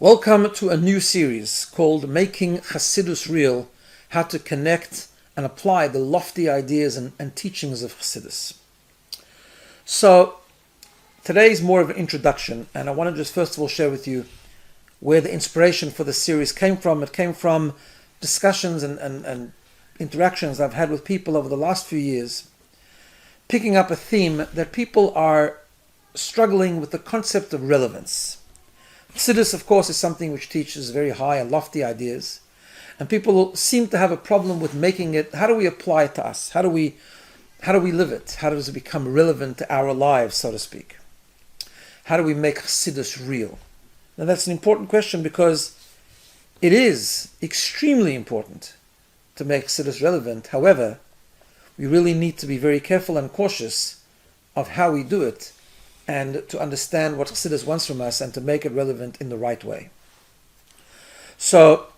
Welcome to a new series called Making Chassidus Real, how to connect and apply the lofty ideas and teachings of Chassidus. So today is more of an introduction, and I want to just first of all share with you where the inspiration for the series came from. It came from discussions and interactions I've had with people over the last few years, picking up a theme that people are struggling with the concept of relevance. Chassidus, of course, is something which teaches very high and lofty ideas, and people seem to have a problem with making it. How do we apply it to us? How do we live it? How does it become relevant to our lives, so to speak? How do we make Chassidus real? Now that's an important question because it is extremely important to make Chassidus relevant. However, we really need to be very careful and cautious of how we do it, and to understand what Chassidus wants from us and to make it relevant in the right way. So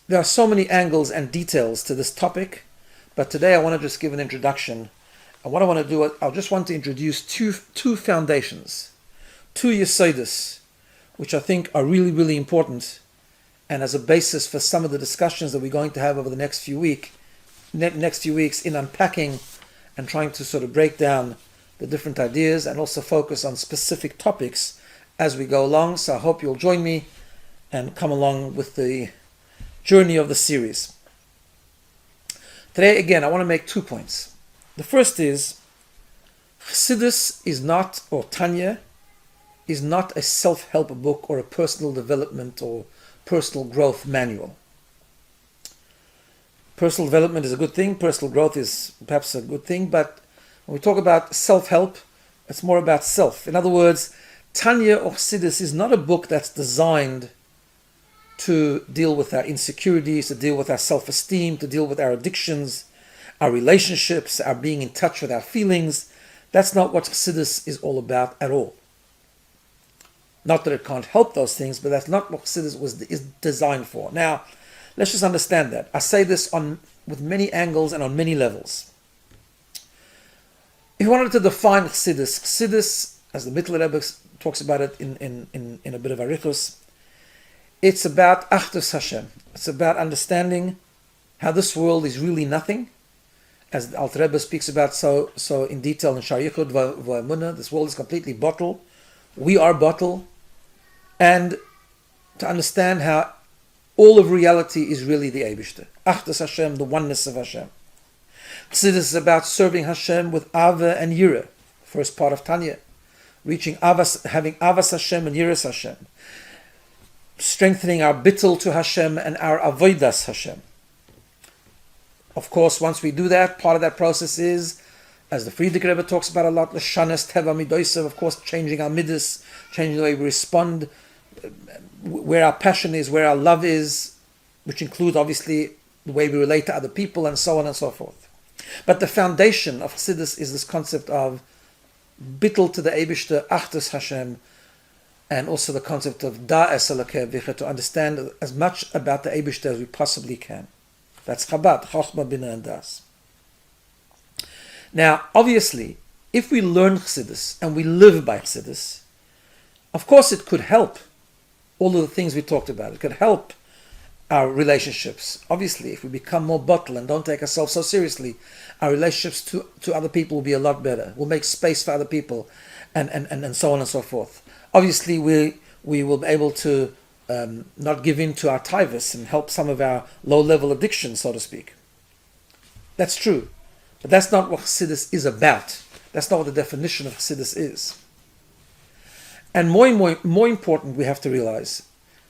there are so many angles and details to this topic, but today I want to just give an introduction. And what I want to do, I just want to introduce two foundations, two Chassidus, which I think are really, really important, and as a basis for some of the discussions that we're going to have over the next few weeks in unpacking and trying to sort of break down the different ideas and also focus on specific topics as we go along. So I hope you'll join me and come along with the journey of the series. Today, again, I want to make 2 points. The first is, Chassidus is not, or Tanya, is not a self-help book or a personal development or personal growth manual. Personal development is a good thing. Personal growth is perhaps a good thing, but when we talk about self-help, it's more about self. In other words, Tanya or Chassidus is not a book that's designed to deal with our insecurities, to deal with our self-esteem, to deal with our addictions, our relationships, our being in touch with our feelings. That's not what Chassidus is all about at all. Not that it can't help those things, but that's not what Chassidus is designed for. Now, let's just understand that. I say this with many angles and on many levels. If you wanted to define Chassidus, as the Mittler Rebbe talks about it in a bit of Arichus, it's about Achdus Hashem. It's about understanding how this world is really nothing, as the Alter Rebbe speaks about so in detail in Shar Yichud V'Emunah. This world is completely bottle. We are bottle. And to understand how all of reality is really the Eibishter. Achdus Hashem, the oneness of Hashem. Chassidus is about serving Hashem with Ava and Yira, first part of Tanya, having Avas Hashem and Yiras Hashem, strengthening our bittul to Hashem and our avodas Hashem. Of course, once we do that, part of that process is, as the Friedrich Rebbe talks about a lot, l'shanas teva midosav, of course, changing our midas, changing the way we respond, where our passion is, where our love is, which includes obviously the way we relate to other people, and so on and so forth. But the foundation of Chassidus is this concept of bittul to the Eibishter, Achdus Hashem, and also the concept of da'es Elokei Avicha, to understand as much about the Eibishter as we possibly can. That's Chabad, Chochmah, Bina, and Das. Now, obviously, if we learn Chassidus and we live by Chassidus, of course it could help all of the things we talked about. It could help our relationships. Obviously, if we become more bottle and don't take ourselves so seriously, our relationships to other people will be a lot better. We'll make space for other people, and so on and so forth. Obviously, we will be able to not give in to our tivus and help some of our low-level addictions, so to speak. That's true. But that's not what Chassidus is about. That's not what the definition of Chassidus is. And more important, we have to realize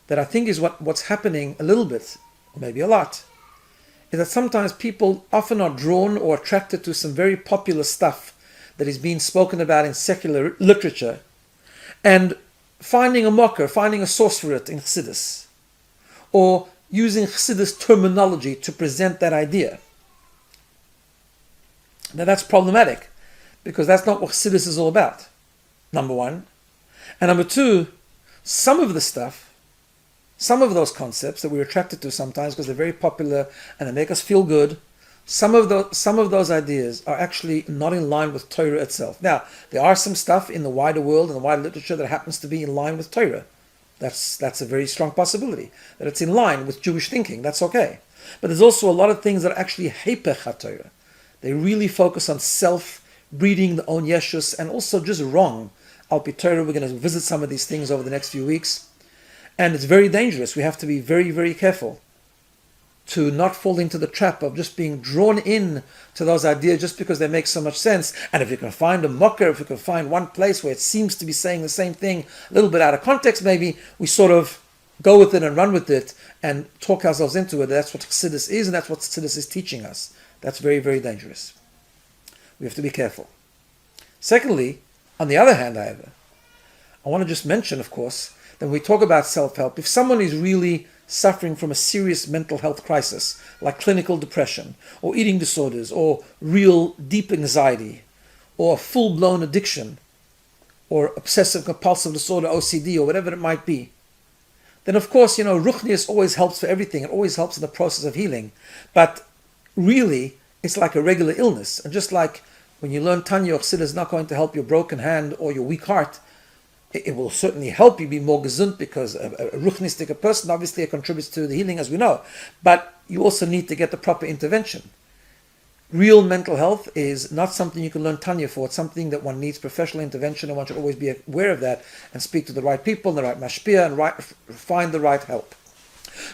that I think is what's happening a little bit, or maybe a lot, is that sometimes people often are drawn or attracted to some very popular stuff that is being spoken about in secular literature, and finding a mocker, finding a source for it in Chassidus, or using Chassidus terminology to present that idea. Now that's problematic, because that's not what Chassidus is all about, number one. And number two, some of those concepts that we're attracted to sometimes because they're very popular and they make us feel good, some of those ideas are actually not in line with Torah itself. Now, there are some stuff in the wider world and the wider literature that happens to be in line with Torah. That's a very strong possibility, that it's in line with Jewish thinking. That's okay. But there's also a lot of things that are actually Hepech HaTorah. They really focus on self-breeding the own Yeshus, and also just wrong. Al Pi Torah, we're going to visit some of these things over the next few weeks. And it's very dangerous. We have to be very, very careful to not fall into the trap of just being drawn in to those ideas just because they make so much sense. And if you can find a mocker, if you can find one place where it seems to be saying the same thing, a little bit out of context maybe, we sort of go with it and run with it and talk ourselves into it. That's what Chassidus is, and that's what Chassidus is teaching us. That's very, very dangerous. We have to be careful. Secondly, on the other hand, however, I want to just mention, of course, that when we talk about self-help, if someone is really suffering from a serious mental health crisis, like clinical depression, or eating disorders, or real deep anxiety, or full-blown addiction, or obsessive-compulsive disorder, OCD, or whatever it might be, then of course, Ruchnius always helps for everything. It always helps in the process of healing. But really, it's like a regular illness. And just like when you learn Tanya, Chassidus is not going to help your broken hand or your weak heart. It will certainly help you be more gesund, because a ruchnistic person obviously contributes to the healing, as we know. But you also need to get the proper intervention. Real mental health is not something you can learn Tanya for. It's something that one needs professional intervention, and one should always be aware of that and speak to the right people, the right mashpia, and find the right help.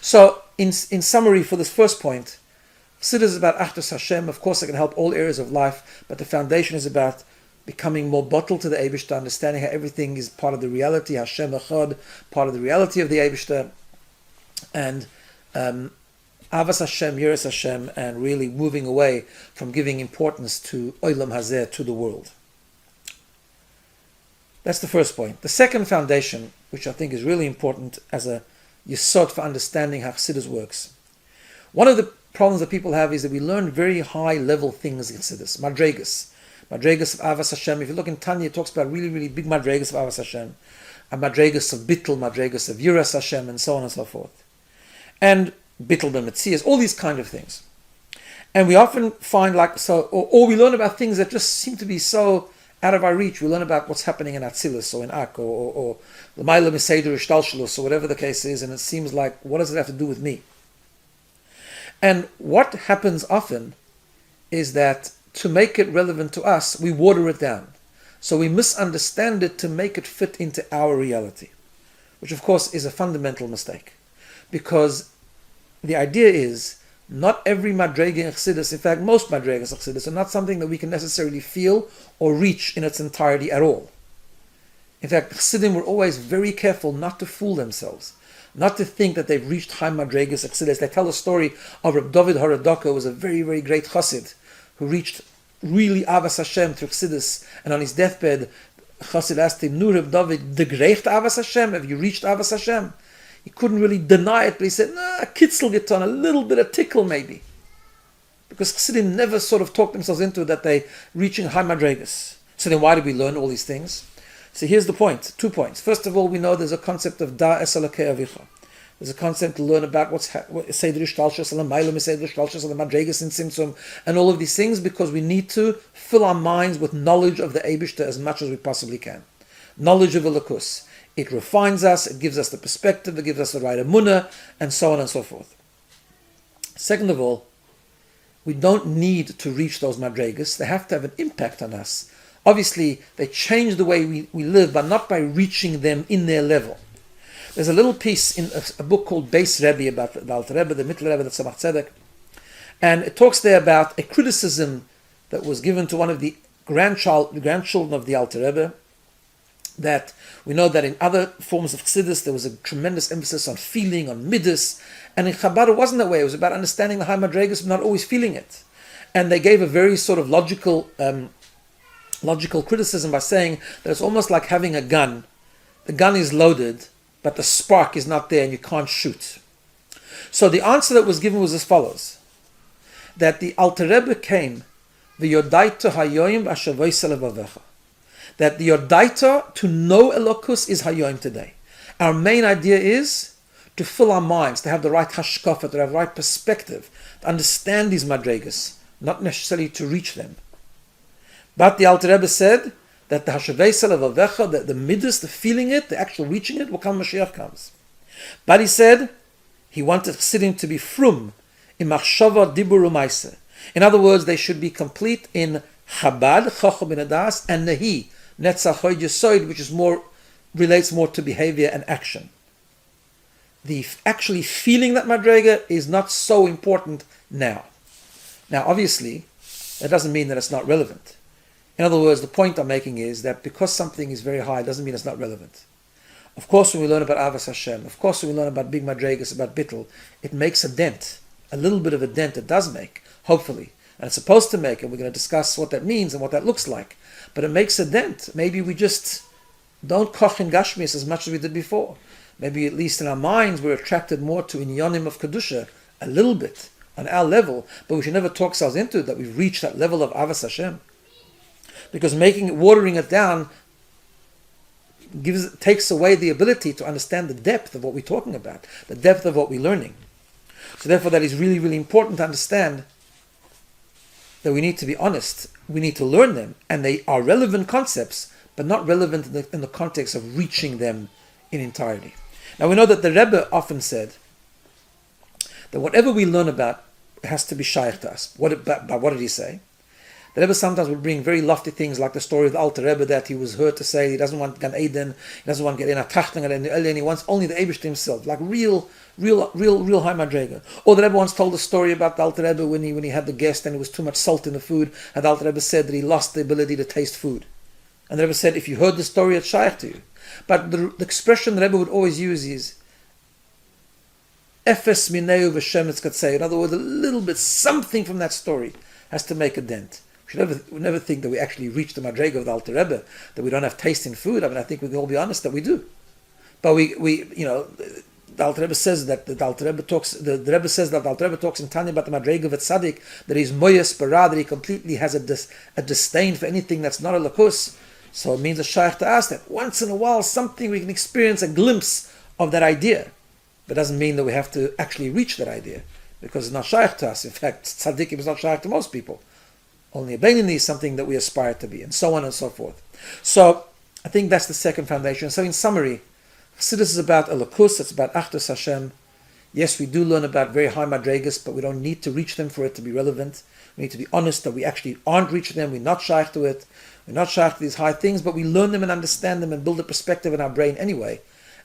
So, in summary, for this first point, Chassidus is about Achdus Hashem. Of course, it can help all areas of life, but the foundation is about becoming more bottled to the Eibishter, understanding how everything is part of the reality, Hashem Echad, part of the reality of the Eibishter, and Avas Hashem, Yiras Hashem, and really moving away from giving importance to Olam Hazeh, to the world. That's the first point. The second foundation, which I think is really important as a yesod for understanding how Chassidus works. One of the problems that people have is that we learn very high-level things in Chassidus, madregas. Madregas of Avas Hashem. If you look in Tanya, it talks about really, really big madregas of Avas Hashem, and madregas of Bittul, madregas of Yiras Hashem, and so on and so forth. And Bittul b'Metzias, all these kind of things. And we often find or we learn about things that just seem to be so out of our reach. We learn about what's happening in Atzilus or in Ak or L'mayla Miseder Ishtalshalus or whatever the case is, and it seems like, what does it have to do with me? And what happens often is that to make it relevant to us, we water it down. So we misunderstand it to make it fit into our reality, which of course is a fundamental mistake. Because the idea is, not every madrega in Chassidus, in fact most madregas in Chassidus, are not something that we can necessarily feel or reach in its entirety at all. In fact, Chassidim were always very careful not to fool themselves, not to think that they've reached high madregas Chassidus. They tell a story of Rabbi David Horodaka, who was a very, very great Chassid, who reached really Avas Hashem through Chassidus, and on his deathbed, Chassid asked him, "Nu Reb David, de Greicht Avas Hashem? Have you reached Avas Hashem?" He couldn't really deny it, but he said, a kitzel getan, a little bit of tickle maybe. Because Chassidim never sort of talked themselves into it that they're reaching high madregas. So then why did we learn all these things? So here's the point, 2 points. First of all, we know there's a concept of da es alakei avicha. There's a concept to learn about what's Seder Ishtalshus, and the Mailam Seder Ishtalshus, and the Madregas in Simsum, and all of these things, because we need to fill our minds with knowledge of the Eibishter as much as we possibly can. Knowledge of Elokus. It refines us, it gives us the perspective, it gives us the right emunah, and so on and so forth. Second of all, we don't need to reach those Madregas. They have to have an impact on us. Obviously, they change the way we live, but not by reaching them in their level. There's a little piece in a book called Beis Rebbe about the Alter Rebbe, the Mittel Rebbe, the Tzemach Tzedek, and it talks there about a criticism that was given to one of the grandchildren of the Alter Rebbe, that we know that in other forms of Chassidus there was a tremendous emphasis on feeling, on midas, and in Chabad it wasn't that way. It was about understanding the high madregas but not always feeling it. And they gave a very sort of logical criticism by saying that it's almost like having a gun. The gun is loaded, but the spark is not there and you can't shoot. So the answer that was given was as follows, that the Alter Rebbe came, v'yodaita hayoim v'ashavoysa levavecha, that the yodaita, to know Elokus, is hayoim today. Our main idea is to fill our minds, to have the right hashkafa, to have the right perspective, to understand these madregas, not necessarily to reach them. But the Alter Rebbe said that the Hashavesa Levavecha, the midas, the feeling it, the actual reaching it, will come when Mashiach comes. But he said he wanted Chassidim to be frum in Machshava Dibur Umaisa. In other words, they should be complete in Chabad, Chochom bin Adas, and Nehi, Netzach Hod Yesod, which is relates more to behavior and action. The actually feeling that Madrega is not so important now. Now, obviously, that doesn't mean that it's not relevant. In other words, the point I'm making is that because something is very high doesn't mean it's not relevant. Of course, when we learn about Avas Hashem, of course, when we learn about big Madregas, about Bittul, it makes a dent, a little bit of a dent it does make, hopefully. And it's supposed to make, and we're going to discuss what that means and what that looks like. But it makes a dent. Maybe we just don't koch in Gashmis as much as we did before. Maybe at least in our minds we're attracted more to inyonim of Kedusha, a little bit, on our level, but we should never talk ourselves into it, that we've reached that level of Avas Hashem. Because watering it down takes away the ability to understand the depth of what we're talking about, the depth of what we're learning. So therefore that is really, really important to understand that we need to be honest, we need to learn them, and they are relevant concepts, but not relevant in the context of reaching them in entirety. Now we know that the Rebbe often said that whatever we learn about has to be shaykh to us. What did he say? The Rebbe sometimes would bring very lofty things like the story of the Alter Rebbe that he was heard to say he doesn't want Gan Eden, he doesn't want to get in a Tachtung and he wants only the Eibishter himself, like real high madrega. Or the Rebbe once told a story about the Alter Rebbe when he had the guest and it was too much salt in the food, and the Alter Rebbe said that he lost the ability to taste food. And the Rebbe said, if you heard the story, it's shaykh to you. But the expression the Rebbe would always use is Efes mineu v'shem etzkatzei. In other words, a little bit, something from that story has to make a dent. We never think that we actually reach the madrega of the Alter Rebbe, that we don't have taste in food. I mean, I think we can all be honest that we do. But the Alter Rebbe says that the Alter Rebbe talks. The Rebbe says that the Alter Rebbe talks in Tanya about the madrega of a tzaddik, that he's moyes bara, that he completely has a disdain for anything that's not a lakus. So it means a shaykh to us that once in a while something we can experience a glimpse of that idea, but doesn't mean that we have to actually reach that idea, because it's not shaykh to us. In fact, tzaddikim is not shaykh to most people. Only a Beinoni is something that we aspire to be, and so on and so forth. So I think that's the second foundation. So in summary, Chassidus is about Elokus, it's about Achdus Hashem. Yes, we do learn about very high madregas, but we don't need to reach them for it to be relevant. We need to be honest that we actually aren't reaching them, we're not shaykh to it, we're not shaykh to these high things, but we learn them and understand them and build a perspective in our brain anyway.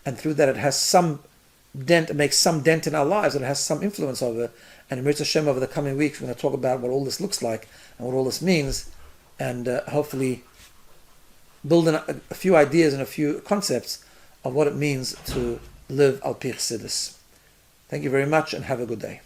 And through that it has some dent, it makes some dent in our lives, and it has some influence over. And in Mirz Hashem over the coming weeks, we're going to talk about what all this looks like and what all this means, and hopefully build a few ideas and a few concepts of what it means to live al pi Chassidus. Thank you very much and have a good day.